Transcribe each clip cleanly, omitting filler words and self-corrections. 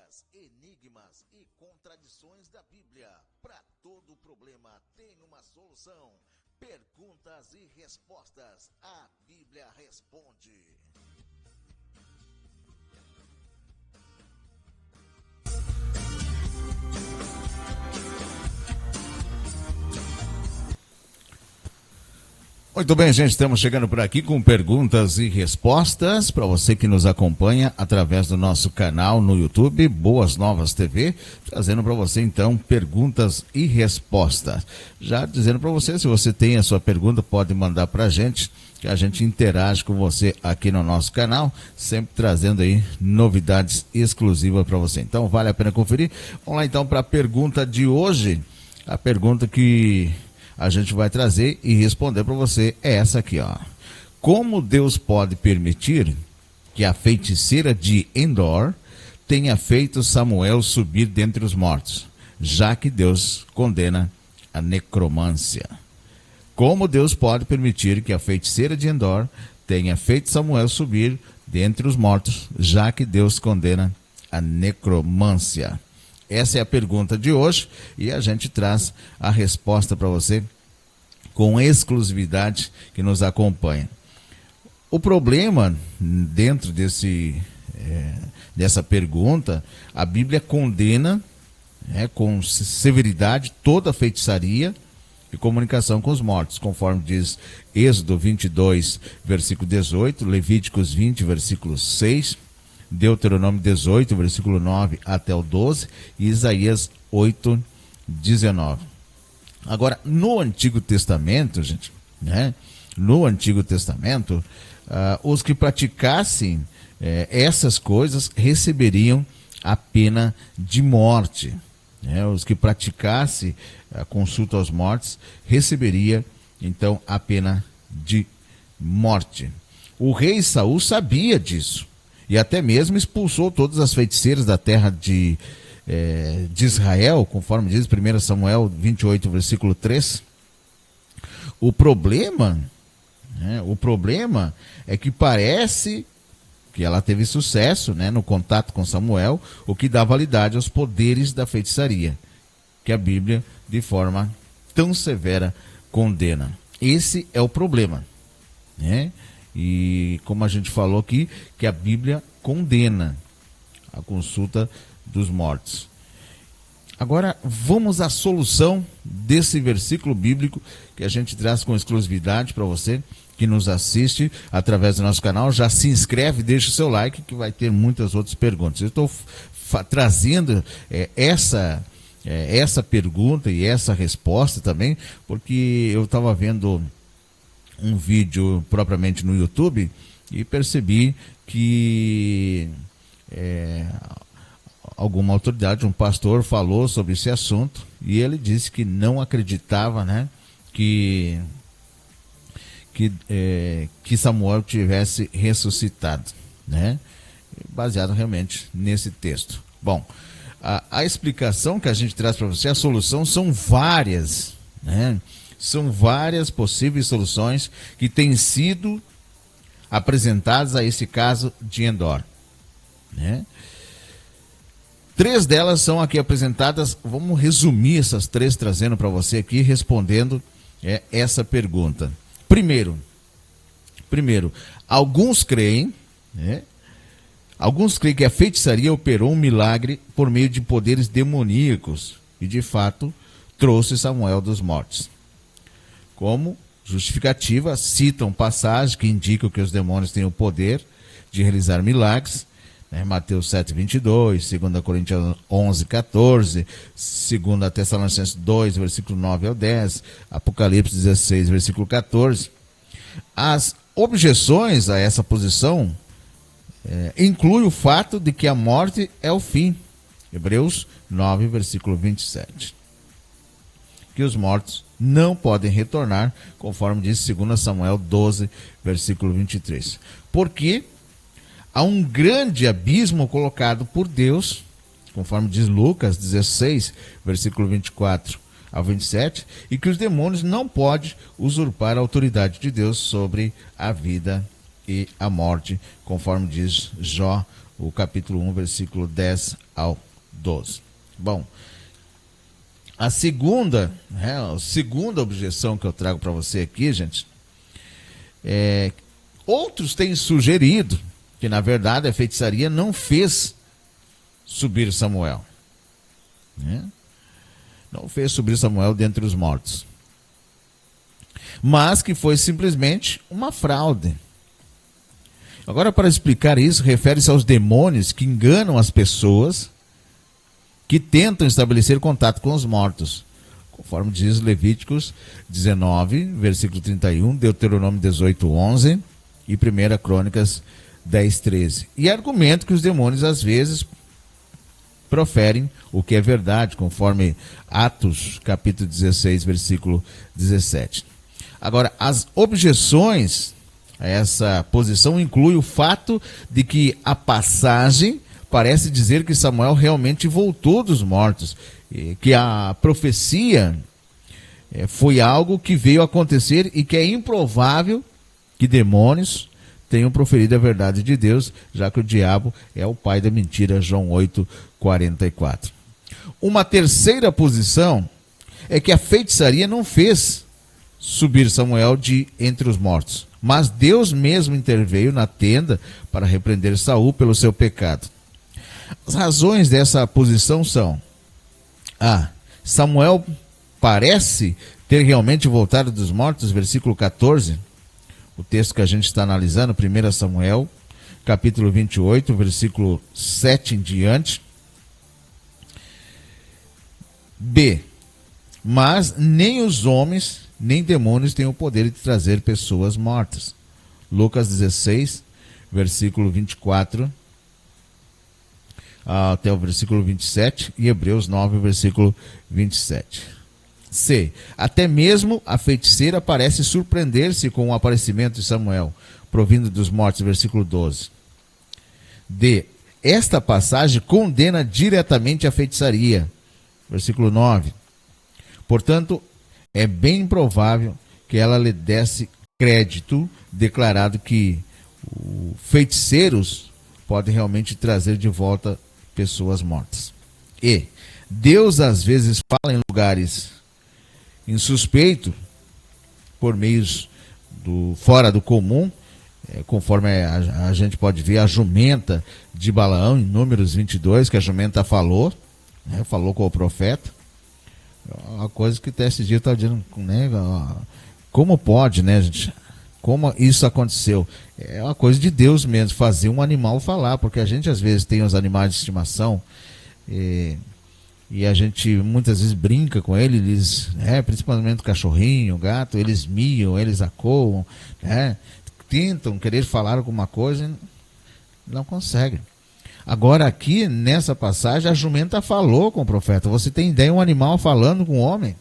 Dúvidas, enigmas e contradições da Bíblia. Para todo problema tem uma solução. Perguntas e respostas. A Bíblia responde. Muito bem, gente, estamos chegando por aqui com perguntas e respostas para você que nos acompanha através do nosso canal no YouTube, Boas Novas TV, trazendo para você então perguntas e respostas. Já dizendo para você, se você tem a sua pergunta, pode mandar para a gente, que a gente interage com você aqui no nosso canal, sempre trazendo aí novidades exclusivas para você. Então vale a pena conferir. Vamos lá então para a pergunta de hoje, a pergunta que a gente vai trazer e responder para você é essa aqui, ó. Como Deus pode permitir que a feiticeira de Endor tenha feito Samuel subir dentre os mortos, já que Deus condena a necromância? Como Deus pode permitir que a feiticeira de Endor tenha feito Samuel subir dentre os mortos, já que Deus condena a necromância? Essa é a pergunta de hoje e a gente traz a resposta para você com exclusividade que nos acompanha. O problema dentro dessa pergunta, a Bíblia condena com severidade toda a feitiçaria e comunicação com os mortos, conforme diz Êxodo 22, versículo 18, Levíticos 20, versículo 6, Deuteronômio 18, versículo 9 até o 12 e Isaías 8, 19. Agora, no Antigo Testamento, gente, no Antigo Testamento, os que praticassem essas coisas receberiam a pena de morte. Os que praticassem a consulta aos mortos receberiam, então, a pena de morte. O rei Saul sabia disso. E até mesmo expulsou todas as feiticeiras da terra de Israel, conforme diz 1 Samuel 28, versículo 3. O problema é que parece que ela teve sucesso no contato com Samuel, o que dá validade aos poderes da feitiçaria, que a Bíblia, de forma tão severa, condena. Esse é o problema, E como a gente falou aqui, que a Bíblia condena a consulta dos mortos. Agora, vamos à solução desse versículo bíblico que a gente traz com exclusividade para você que nos assiste através do nosso canal. Já se inscreve, deixa o seu like que vai ter muitas outras perguntas. Eu estou trazendo essa pergunta e essa resposta também, porque eu estava vendo um vídeo propriamente no YouTube e percebi que alguma autoridade, um pastor, falou sobre esse assunto e ele disse que não acreditava que Samuel tivesse ressuscitado, baseado realmente nesse texto. Bom, a explicação que a gente traz para você, a solução, são várias, São várias possíveis soluções que têm sido apresentadas a esse caso de Endor. 3 delas são aqui apresentadas. Vamos resumir essas 3, trazendo para você aqui, respondendo essa pergunta. Primeiro, alguns creem que a feitiçaria operou um milagre por meio de poderes demoníacos e, de fato, trouxe Samuel dos mortos. Como justificativa, citam passagens que indicam que os demônios têm o poder de realizar milagres, Mateus 7, 22, 2 Coríntios 11, 14, 2 Tessalonicenses 2, versículo 9 ao 10, Apocalipse 16, versículo 14. As objeções a essa posição incluem o fato de que a morte é o fim, Hebreus 9, versículo 27. Que os mortos não podem retornar, conforme diz 2 Samuel 12, versículo 23. Porque há um grande abismo colocado por Deus, conforme diz Lucas 16, versículo 24 ao 27, e que os demônios não podem usurpar a autoridade de Deus sobre a vida e a morte, conforme diz Jó o capítulo 1, versículo 10 ao 12. Bom, a segunda objeção que eu trago para você aqui, gente, outros têm sugerido que, na verdade, a feitiçaria não fez subir Samuel. Né? Não fez subir Samuel dentre os mortos. Mas que foi simplesmente uma fraude. Agora, para explicar isso, refere-se aos demônios que enganam as pessoas que tentam estabelecer contato com os mortos, conforme diz Levíticos 19, versículo 31, Deuteronômio 18, 11 e 1 Crônicas 10, 13. E argumento que os demônios, às vezes, proferem o que é verdade, conforme Atos, capítulo 16, versículo 17. Agora, as objeções a essa posição incluem o fato de que a passagem parece dizer que Samuel realmente voltou dos mortos, que a profecia foi algo que veio acontecer e que é improvável que demônios tenham proferido a verdade de Deus, já que o diabo é o pai da mentira, João 8, 44. Uma terceira posição é que a feitiçaria não fez subir Samuel de entre os mortos, mas Deus mesmo interveio na tenda para repreender Saul pelo seu pecado. As razões dessa posição são: Samuel parece ter realmente voltado dos mortos, versículo 14, o texto que a gente está analisando, 1 Samuel, capítulo 28, versículo 7 em diante. B, mas nem os homens, nem demônios têm o poder de trazer pessoas mortas. Lucas 16, versículo 24 até o versículo 27 e Hebreus 9, versículo 27. C. Até mesmo a feiticeira parece surpreender-se com o aparecimento de Samuel, provindo dos mortos, versículo 12. D. Esta passagem condena diretamente a feitiçaria, versículo 9. Portanto, é bem provável que ela lhe desse crédito, declarado que feiticeiros podem realmente trazer de volta pessoas mortas. E Deus às vezes fala em lugares insuspeito, por meios fora do comum, conforme a gente pode ver a jumenta de Balaão, em Números 22, que a jumenta falou, falou com o profeta. Uma coisa que até esse dia está dizendo, né, como pode, né, gente? Como isso aconteceu? É uma coisa de Deus mesmo, fazer um animal falar, porque a gente às vezes tem os animais de estimação e a gente muitas vezes brinca com eles, principalmente o cachorrinho, o gato, eles miam, eles acoam, tentam querer falar alguma coisa e não conseguem. Agora aqui, nessa passagem, a jumenta falou com o profeta. Você tem ideia, um animal falando com um homem?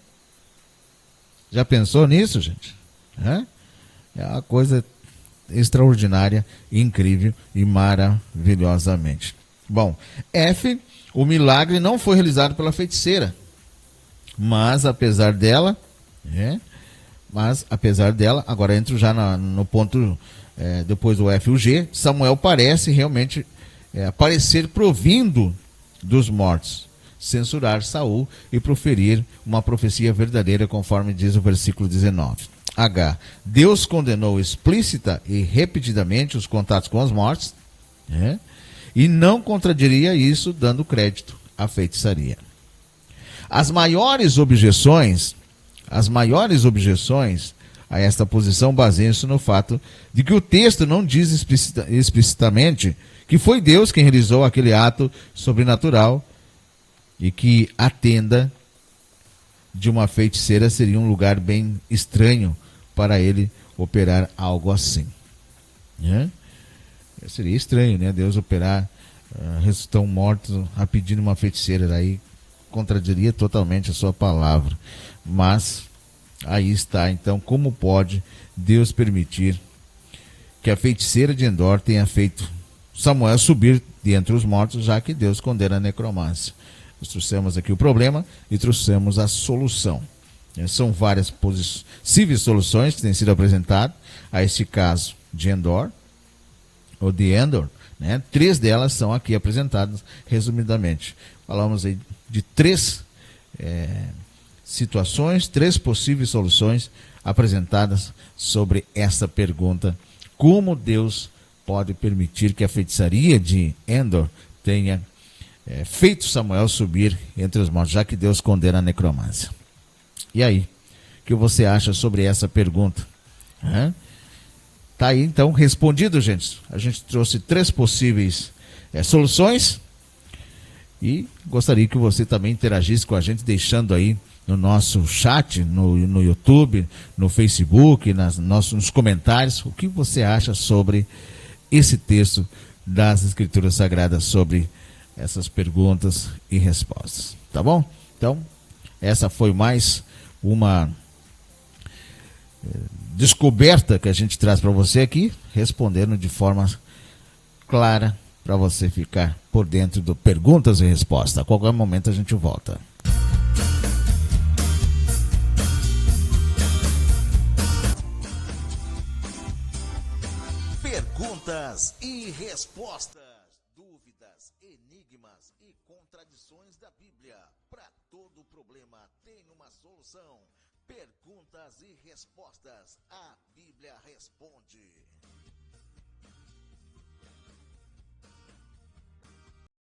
Já pensou nisso, gente? É uma coisa extraordinária, incrível e maravilhosamente. Bom, F, o milagre não foi realizado pela feiticeira, mas apesar dela, agora entro já no ponto, depois do F e o G, Samuel parece realmente aparecer provindo dos mortos, censurar Saul e proferir uma profecia verdadeira, conforme diz o versículo 19. H. Deus condenou explícita e repetidamente os contatos com os mortos, e não contradiria isso dando crédito à feitiçaria. As maiores objeções a esta posição baseiam-se no fato de que o texto não diz explicitamente que foi Deus quem realizou aquele ato sobrenatural e que a tenda de uma feiticeira seria um lugar bem estranho para ele operar algo assim. Seria estranho, né? Deus operar ressuscitar mortos a pedindo uma feiticeira, daí contradiria totalmente a sua palavra. Mas aí está, então, como pode Deus permitir que a feiticeira de Endor tenha feito Samuel subir de entre os mortos, já que Deus condena a necrománcia? Nós trouxemos aqui o problema e trouxemos a solução. São várias possíveis soluções que têm sido apresentadas a este caso de Endor, ou de Endor, né? 3 delas são aqui apresentadas resumidamente. Falamos aí de 3 situações, 3 possíveis soluções apresentadas sobre essa pergunta: como Deus pode permitir que a feitiçaria de Endor tenha feito Samuel subir entre os mortos, já que Deus condena a necromância? E aí, o que você acha sobre essa pergunta? Tá aí então respondido, gente. A gente trouxe 3 possíveis soluções e gostaria que você também interagisse com a gente, deixando aí no nosso chat, no YouTube, no Facebook, nos comentários, o que você acha sobre esse texto das Escrituras Sagradas, sobre essas perguntas e respostas. Tá bom? Então, essa foi mais uma descoberta que a gente traz para você aqui, respondendo de forma clara, para você ficar por dentro do perguntas e respostas. A qualquer momento a gente volta. Perguntas e respostas. Dúvidas, enigmas e contradições da Bíblia. Para todo problema tem uma solução. Perguntas e respostas. A Bíblia responde.